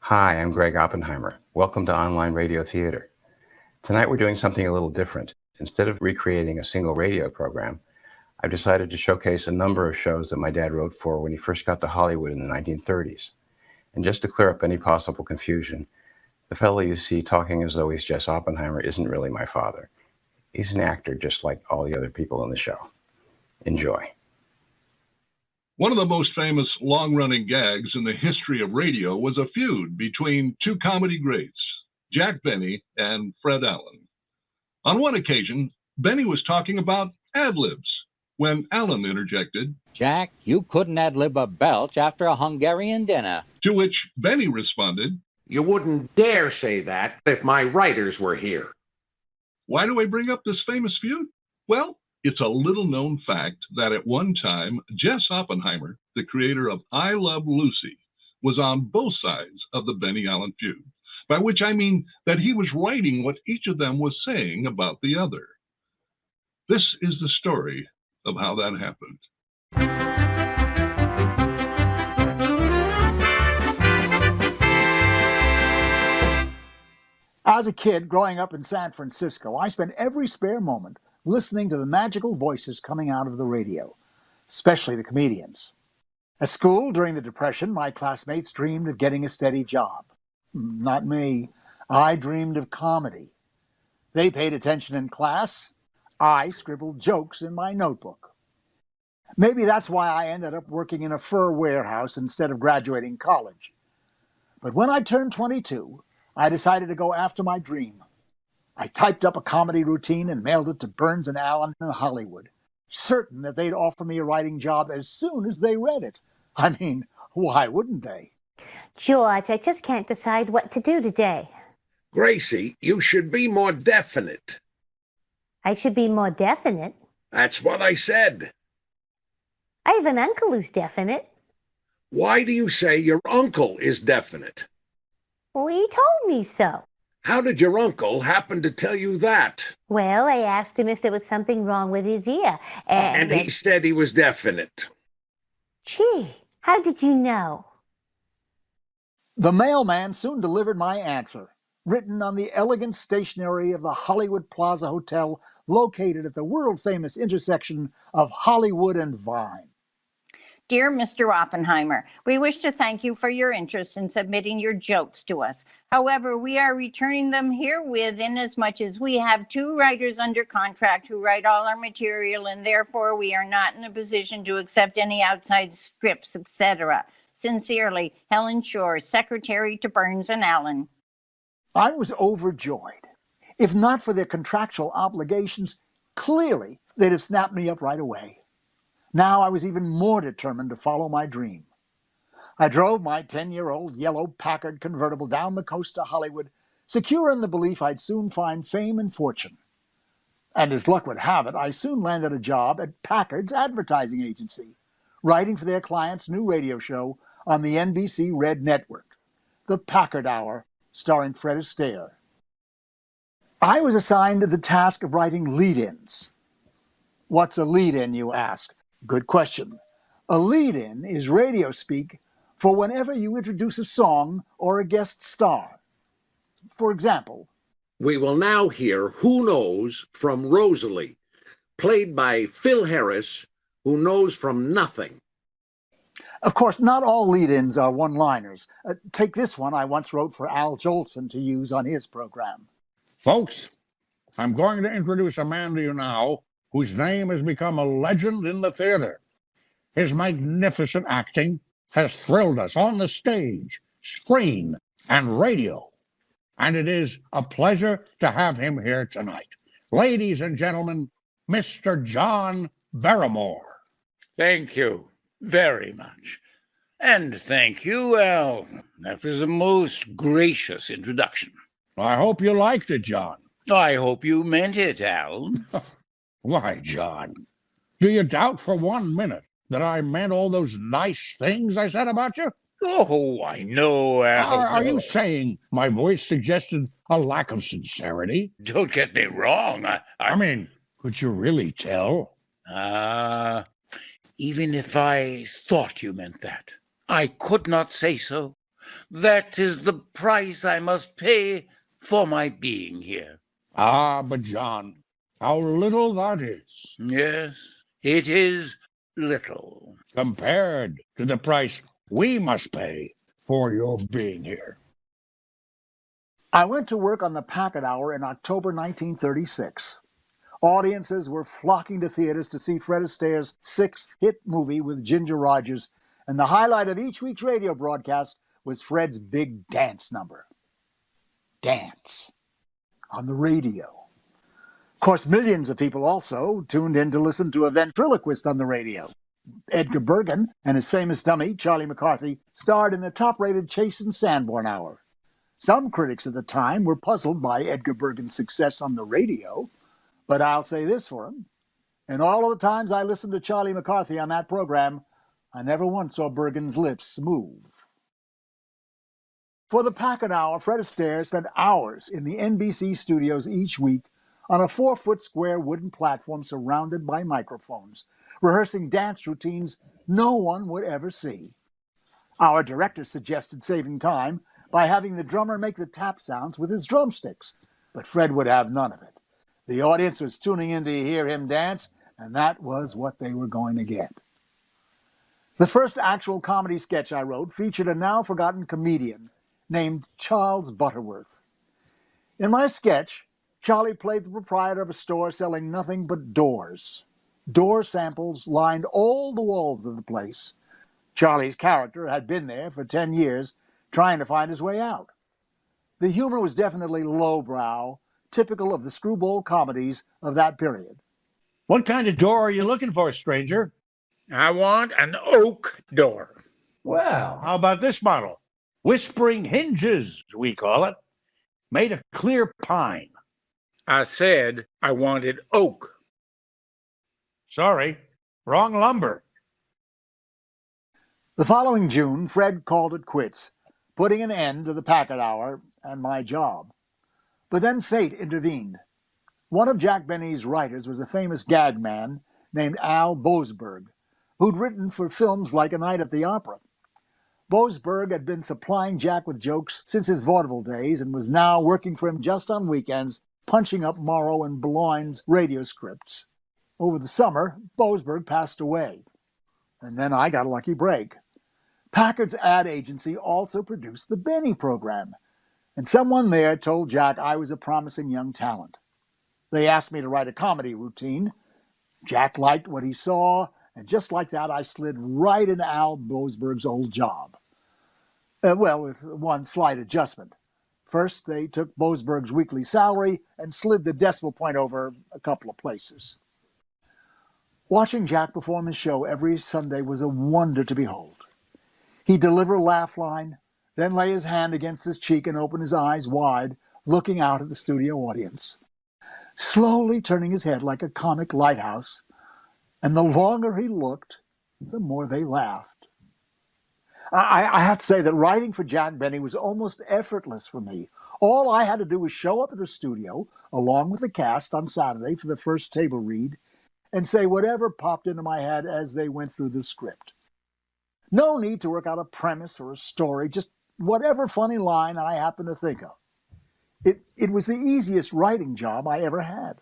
Hi, I'm Gregg Oppenheimer. Welcome to Online Radio Theater. Tonight we're doing something a little different. Instead of recreating a single radio program, I've decided to showcase a number of shows that my dad wrote for when he first got to Hollywood in the 1930s. And just to clear up any possible confusion, the fellow you see talking as though he's Jess Oppenheimer isn't really my father. He's an actor just like all the other people in the show. Enjoy. One of the most famous long-running gags in the history of radio was a feud between two comedy greats, Jack Benny and Fred Allen. On one occasion, Benny was talking about ad-libs when Allen interjected, "Jack, you couldn't ad-lib a belch after a Hungarian dinner." To which Benny responded, "You wouldn't dare say that if my writers were here." Why do I bring up this famous feud? Well, it's a little-known fact that at one time, Jess Oppenheimer, the creator of I Love Lucy, was on both sides of the Benny Allen feud, by which I mean that he was writing what each of them was saying about the other. This is the story of how that happened. As a kid growing up in San Francisco, I spent every spare moment listening to the magical voices coming out of the radio, especially the comedians. At school, during the Depression, my classmates dreamed of getting a steady job. Not me. I dreamed of comedy. They paid attention in class. I scribbled jokes in my notebook. Maybe that's why I ended up working in a fur warehouse instead of graduating college. But when I turned 22, I decided to go after my dream. I typed up a comedy routine and mailed it to Burns and Allen in Hollywood, certain that they'd offer me a writing job as soon as they read it. I mean, why wouldn't they? George, I just can't decide what to do today. Gracie, you should be more definite. I should be more definite. That's what I said. I have an uncle who's definite. Why do you say your uncle is definite? Well, he told me so. How did your uncle happen to tell you that? Well, I asked him if there was something wrong with his ear, And he said he was definite. Gee, how did you know? The mailman soon delivered my answer, written on the elegant stationery of the Hollywood Plaza Hotel, located at the world-famous intersection of Hollywood and Vine. Dear Mr. Oppenheimer, we wish to thank you for your interest in submitting your jokes to us. However, we are returning them herewith inasmuch as we have two writers under contract who write all our material, and therefore we are not in a position to accept any outside scripts, etc. Sincerely, Helen Shore, Secretary to Burns and Allen. I was overjoyed. If not for their contractual obligations, clearly they'd have snapped me up right away. Now I was even more determined to follow my dream. I drove my 10-year-old yellow Packard convertible down the coast to Hollywood, secure in the belief I'd soon find fame and fortune. And as luck would have it, I soon landed a job at Packard's advertising agency, writing for their client's new radio show on the NBC Red Network, The Packard Hour, starring Fred Astaire. I was assigned the task of writing lead-ins. What's a lead-in, you ask? Good question. A lead-in is radio speak for whenever you introduce a song or a guest star. For example, we will now hear Who Knows from Rosalie, played by Phil Harris, who knows from nothing. Of course, not all lead-ins are one-liners. Take this one I once wrote for Al Jolson to use on his program. Folks, I'm going to introduce a man to you now whose name has become a legend in the theater. His magnificent acting has thrilled us on the stage, screen, and radio. And it is a pleasure to have him here tonight. Ladies and gentlemen, Mr. John Barrymore. Thank you very much. And thank you, Al. That was a most gracious introduction. I hope you liked it, John. I hope you meant it, Al. Why, John, do you doubt for 1 minute that I meant all those nice things I said about you? Oh, I know, Al. Are you saying my voice suggested a lack of sincerity? Don't get me wrong. I mean, could you really tell? Even if I thought you meant that, I could not say so. That is the price I must pay for my being here. Ah, but John, how little that is. Yes, it is little. Compared to the price we must pay for your being here. I went to work on the Packet Hour in October 1936. Audiences were flocking to theaters to see Fred Astaire's sixth hit movie with Ginger Rogers, and the highlight of each week's radio broadcast was Fred's big dance number. Dance. On the radio. Of course, millions of people also tuned in to listen to a ventriloquist on the radio. Edgar Bergen and his famous dummy, Charlie McCarthy, starred in the top-rated Chase and Sanborn Hour. Some critics at the time were puzzled by Edgar Bergen's success on the radio, but I'll say this for him. In all of the times I listened to Charlie McCarthy on that program, I never once saw Bergen's lips move. For the Packet Hour, Fred Astaire spent hours in the NBC studios each week on a 4-foot square wooden platform surrounded by microphones, rehearsing dance routines no one would ever see. Our director suggested saving time by having the drummer make the tap sounds with his drumsticks, but Fred would have none of it. The audience was tuning in to hear him dance, and that was what they were going to get. The first actual comedy sketch I wrote featured a now-forgotten comedian named Charles Butterworth. In my sketch, Charlie played the proprietor of a store selling nothing but doors. Door samples lined all the walls of the place. Charlie's character had been there for 10 years, trying to find his way out. The humor was definitely lowbrow, typical of the screwball comedies of that period. What kind of door are you looking for, stranger? I want an oak door. Well, how about this model? Whispering hinges, we call it. Made of clear pine. I said I wanted oak. Sorry, wrong lumber. The following June, Fred called it quits, putting an end to the Packet Hour and my job. But then fate intervened. One of Jack Benny's writers was a famous gag man named Al Boasberg, who'd written for films like A Night at the Opera. Boasberg had been supplying Jack with jokes since his vaudeville days and was now working for him just on weekends, punching up Morrow and Bloin's radio scripts. Over the summer, Boasberg passed away. And then I got a lucky break. Packard's ad agency also produced the Benny program, and someone there told Jack I was a promising young talent. They asked me to write a comedy routine. Jack liked what he saw, and just like that, I slid right into Al Boasberg's old job. Well, with one slight adjustment. First, they took Boasberg's weekly salary and slid the decimal point over a couple of places. Watching Jack perform his show every Sunday was a wonder to behold. He'd deliver a laugh line, then lay his hand against his cheek and open his eyes wide, looking out at the studio audience, slowly turning his head like a comic lighthouse, and the longer he looked, the more they laughed. I have to say that writing for Jack Benny was almost effortless for me. All I had to do was show up at the studio, along with the cast, on Saturday for the first table read, and say whatever popped into my head as they went through the script. No need to work out a premise or a story, just whatever funny line I happened to think of. It was the easiest writing job I ever had.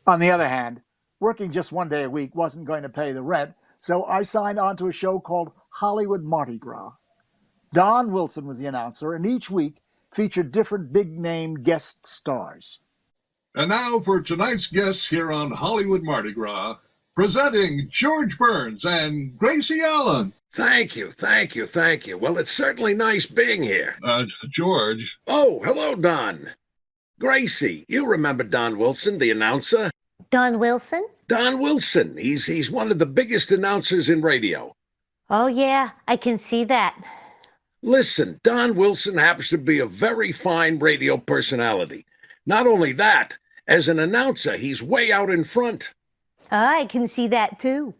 On the other hand, working just one day a week wasn't going to pay the rent, so I signed on to a show called Hollywood Mardi Gras. Don Wilson was the announcer, and each week featured different big-name guest stars. And now for tonight's guests here on Hollywood Mardi Gras, presenting George Burns and Gracie Allen. Thank you. Well, it's certainly nice being here. George. Oh, hello, Don. Gracie, you remember Don Wilson, the announcer? Don Wilson? Don Wilson. He's one of the biggest announcers in radio. Oh, yeah, I can see that. Listen, Don Wilson happens to be a very fine radio personality. Not only that, as an announcer, he's way out in front. I can see that, too.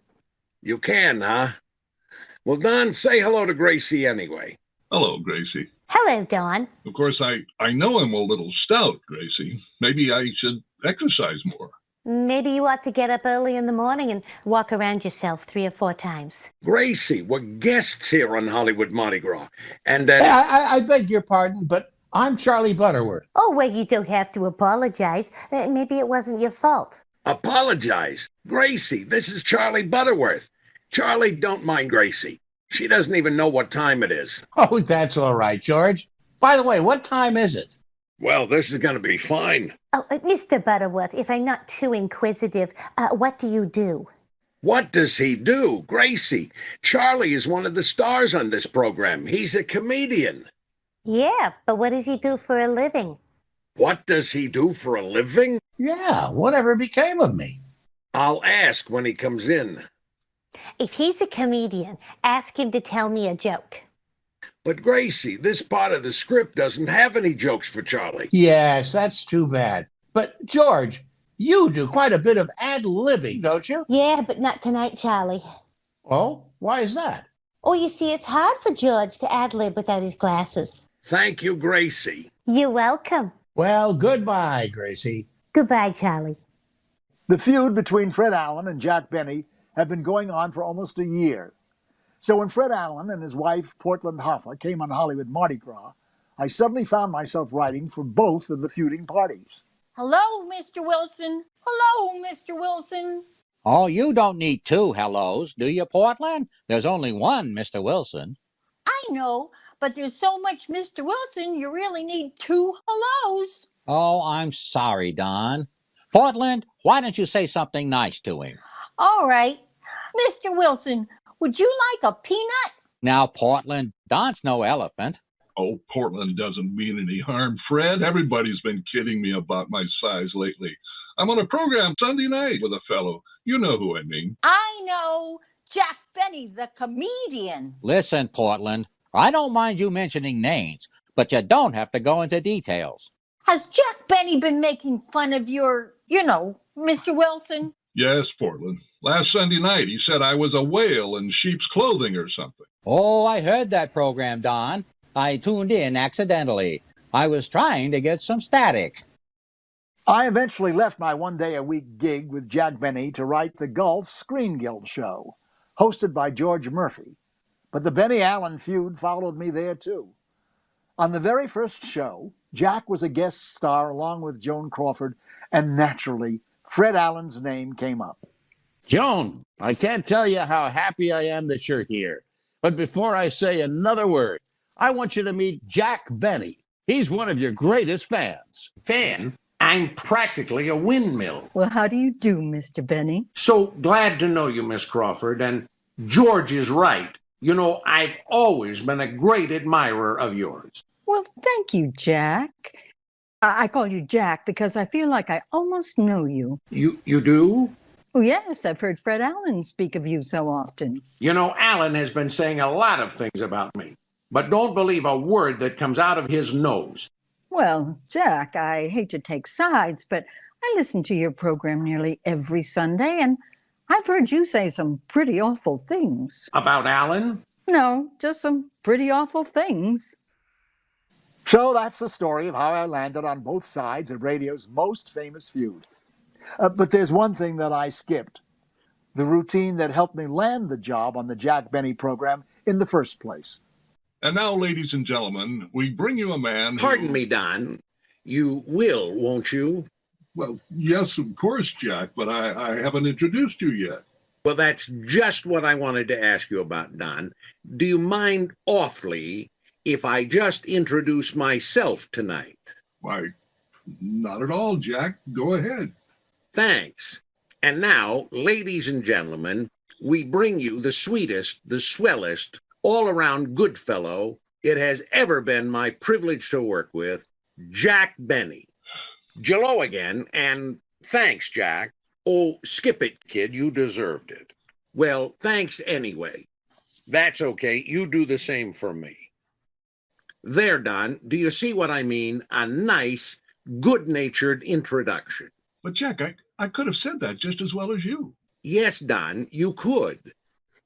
You can, huh? Well, Don, say hello to Gracie anyway. Hello, Gracie. Hello, Don. Of course, I know I'm a little stout, Gracie. Maybe I should exercise more. Maybe you ought to get up early in the morning and walk around yourself 3 or 4 times. Gracie, we're guests here on Hollywood Mardi Gras. And, Hey, I beg your pardon, but I'm Charlie Butterworth. Oh, well, you don't have to apologize. Maybe it wasn't your fault. apologize. Gracie, this is Charlie Butterworth. Charlie, don't mind Gracie. She doesn't even know what time it is. Oh, that's all right, George. By the way, what time is it? Well, this is going to be fine. Oh, Mr. Butterworth, if I'm not too inquisitive, what do you do? What does he do? Gracie, Charlie is one of the stars on this program. He's a comedian. Yeah, but what does he do for a living? What does he do for a living? Yeah, whatever became of me? I'll ask when he comes in. If he's a comedian, ask him to tell me a joke. But Gracie, this part of the script doesn't have any jokes for Charlie. Yes, that's too bad. But, George, you do quite a bit of ad-libbing, don't you? Yeah, but not tonight, Charlie. Oh, why is that? Oh, you see, it's hard for George to ad-lib without his glasses. Thank you, Gracie. You're welcome. Well, goodbye, Gracie. Goodbye, Charlie. The feud between Fred Allen and Jack Benny had been going on for almost a year. So when Fred Allen and his wife, Portland HOFFA, came on Hollywood Mardi Gras, I suddenly found myself writing for both of the feuding parties. Hello, Mr. Wilson. Hello, Mr. Wilson. Oh, you don't need 2 hellos, do you, Portland? There's only one Mr. Wilson. I know, but there's so much Mr. Wilson, you really need 2 hellos. Oh, I'm sorry, Don. Portland, why don't you say something nice to him? All right. Mr. Wilson, would you like a peanut? Now, Portland, Don's no elephant. Oh, Portland doesn't mean any harm, Fred. Everybody's been kidding me about my size lately. I'm on a program Sunday night with a fellow. You know who I mean. I know. Jack Benny, the comedian. Listen, Portland, I don't mind you mentioning names, but you don't have to go into details. Has Jack Benny been making fun of your, Mr. Wilson? Yes, Portland. Last Sunday night, he said I was a whale in sheep's clothing or something. Oh, I heard that program, Don. I tuned in accidentally. I was trying to get some static. I eventually left my one-day-a-week gig with Jack Benny to write the Gulf Screen Guild show, hosted by George Murphy. But the Benny Allen feud followed me there, too. On the very first show, Jack was a guest star along with Joan Crawford, and naturally, Fred Allen's name came up. Joan, I can't tell you how happy I am that you're here. But before I say another word, I want you to meet Jack Benny. He's one of your greatest fans. Fan? I'm practically a windmill. Well, how do you do, Mr. Benny? So glad to know you, Miss Crawford. And George is right. You know, I've always been a great admirer of yours. Well, thank you, Jack. I call you Jack because I feel like I almost know you. You do? Oh, yes, I've heard Fred Allen speak of you so often. You know, Allen has been saying a lot of things about me. But don't believe a word that comes out of his nose. Well, Jack, I hate to take sides, but I listen to your program nearly every Sunday, and I've heard you say some pretty awful things. About Allen? No, just some pretty awful things. So that's the story of how I landed on both sides of radio's most famous feud. But there's one thing that I skipped. The routine that helped me land the job on the Jack Benny program in the first place. And now, ladies and gentlemen, we bring you a man Pardon me, Don. You will, won't you? Well, yes, of course, Jack, but I haven't introduced you yet. Well, that's just what I wanted to ask you about, Don. Do you mind awfully if I just introduce myself tonight? Why, not at all, Jack. Go ahead. Thanks. And now, ladies and gentlemen, we bring you the sweetest, the swellest, all-around good fellow it has ever been my privilege to work with, Jack Benny. Jello again, and thanks, Jack. Oh, skip it, kid, you deserved it. Well, thanks anyway. That's okay, you do the same for me. There, Don, do you see what I mean? A nice, good-natured introduction. But Jack, I could have said that just as well as you. Yes, Don, you could.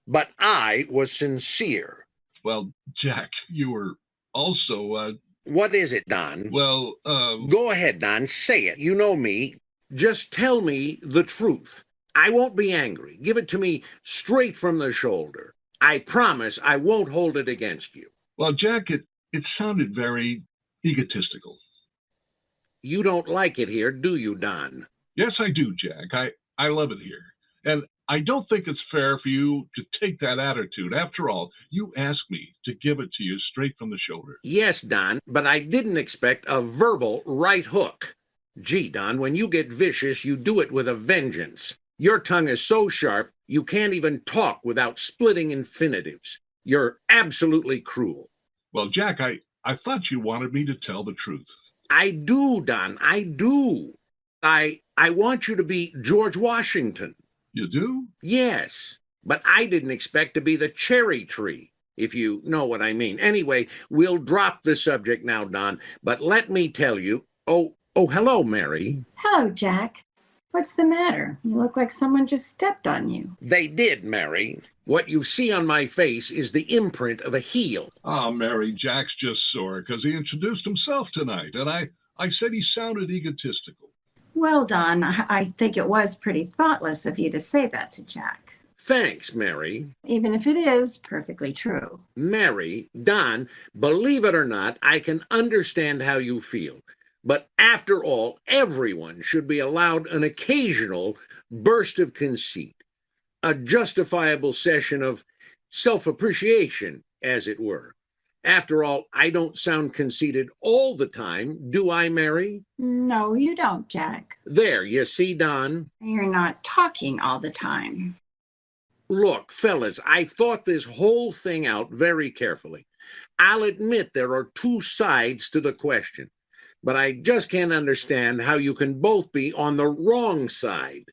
But I was sincere. Well, Jack, you were also, What is it, Don? Well, Go ahead, Don, say it. You know me. Just tell me the truth. I won't be angry. Give it to me straight from the shoulder. I promise I won't hold it against you. Well, Jack, it sounded very egotistical. You don't like it here, do you, Don? Yes, I do, Jack. I love it here. And I don't think it's fair for you to take that attitude. After all, you asked me to give it to you straight from the shoulder. Yes, Don, but I didn't expect a verbal right hook. Gee, Don, when you get vicious, you do it with a vengeance. Your tongue is so sharp, you can't even talk without splitting infinitives. You're absolutely cruel. Well, Jack, I thought you wanted me to tell the truth. I do, Don, I do. I want you to be George Washington. You do? Yes, but I didn't expect to be the cherry tree, if you know what I mean. Anyway, we'll drop the subject now, Don, but let me tell you. Oh, hello, Mary. Hello, Jack. What's the matter? You look like someone just stepped on you. They did, Mary. What you see on my face is the imprint of a heel. Oh, Mary, Jack's just sore because he introduced himself tonight, and I said he sounded egotistical. Well, Don, I think it was pretty thoughtless of you to say that to Jack. Thanks, Mary. Even if it is perfectly true. Mary, Don, believe it or not, I can understand how you feel. But after all, everyone should be allowed an occasional burst of conceit, a justifiable session of self-appreciation, as it were. After all, I don't sound conceited all the time, do I, Mary? No, you don't, Jack. There, you see, Don? You're not talking all the time. Look, fellas, I've thought this whole thing out very carefully. I'll admit there are two sides to the question, but I just can't understand how you can both be on the wrong side.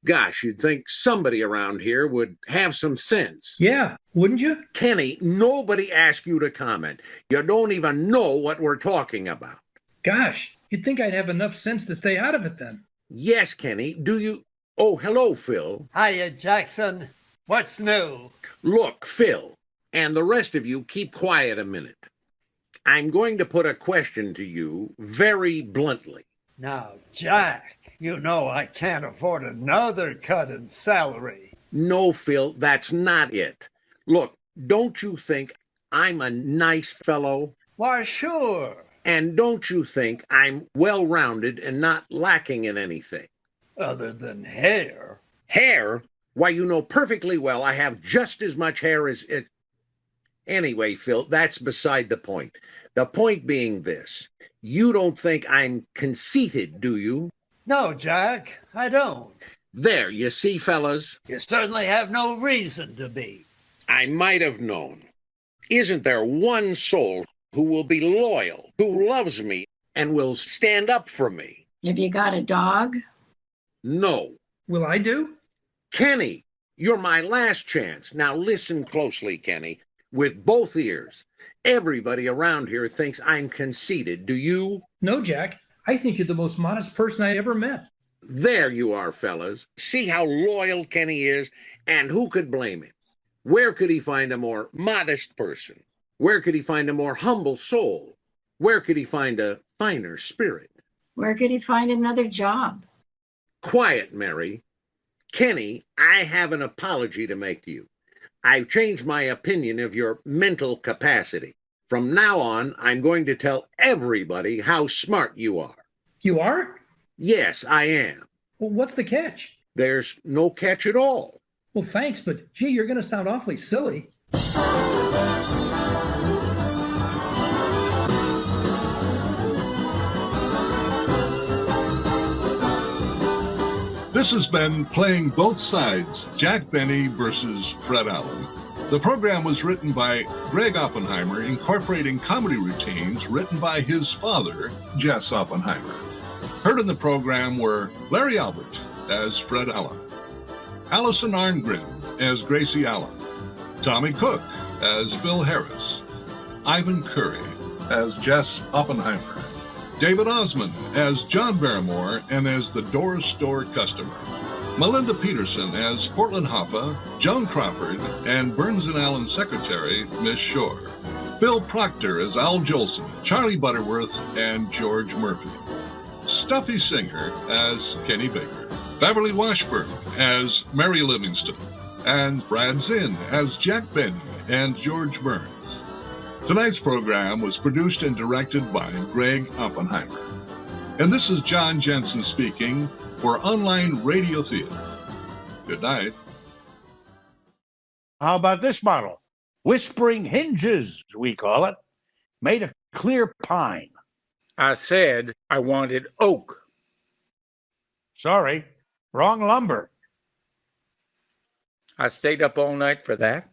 Gosh, you'd think somebody around here would have some sense. Yeah, wouldn't you? Kenny, nobody asked you to comment. You don't even know what we're talking about. Gosh, you'd think I'd have enough sense to stay out of it then. Yes, Kenny, do you? Oh, hello, Phil. Hiya, Jackson. What's new? Look, Phil, and the rest of you keep quiet a minute. I'm going to put a question to you very bluntly. Now, Jack, you know I can't afford another cut in salary. No, Phil, that's not it. Look, don't you think I'm a nice fellow? Why, sure. And don't you think I'm well-rounded and not lacking in anything? Other than hair. Hair? Why, you know perfectly well I have just as much hair as it. Anyway, Phil, that's beside the point. The point being this. You don't think I'm conceited, do you? No, Jack, I don't. There, you see, fellas? You certainly have no reason to be. I might have known. Isn't there one soul who will be loyal, who loves me, and will stand up for me? Have you got a dog? No. Will I do? Kenny, you're my last chance. Now listen closely, Kenny, with both ears. Everybody around here thinks I'm conceited. Do you? No, Jack. I think you're the most modest person I ever met. There you are, fellas. See how loyal Kenny is, and who could blame him? Where could he find a more modest person? Where could he find a more humble soul? Where could he find a finer spirit? Where could he find another job? Quiet, Mary. Kenny, I have an apology to make to you. I've changed my opinion of your mental capacity. From now on, I'm going to tell everybody how smart you are. You are? Yes, I am. Well, what's the catch? There's no catch at all. Well, thanks, but gee, you're going to sound awfully silly. This has been Playing Both Sides, Jack Benny versus Fred Allen. The program was written by Gregg Oppenheimer, incorporating comedy routines written by his father, Jess Oppenheimer. Heard in the program were Larry Albert as Fred Allen, ALISON ARNGRIM as Gracie Allen, Tommy Cook as Bill Harris, Ivan CURY as Jess Oppenheimer, David Osmond as John Barrymore and as the Door Store customer, Melinda Peterson as Portland HOFFA, Joan Crawford, and Burns and Allen secretary, Miss SCHORR, Bill Proctor as Al Jolson, Charlie Butterworth, and George Murphy. Stuffy Singer as Kenny Baker, Beverly Washburn as Mary Livingstone, and Brad Zinn as Jack Benny and George Burns. Tonight's program was produced and directed by Gregg Oppenheimer. And this is John Jensen speaking for Online Radio Theater. Good night. How about this model? Whispering hinges, we call it. Made of clear pine. I said I wanted oak. Sorry, wrong lumber. I stayed up all night for that.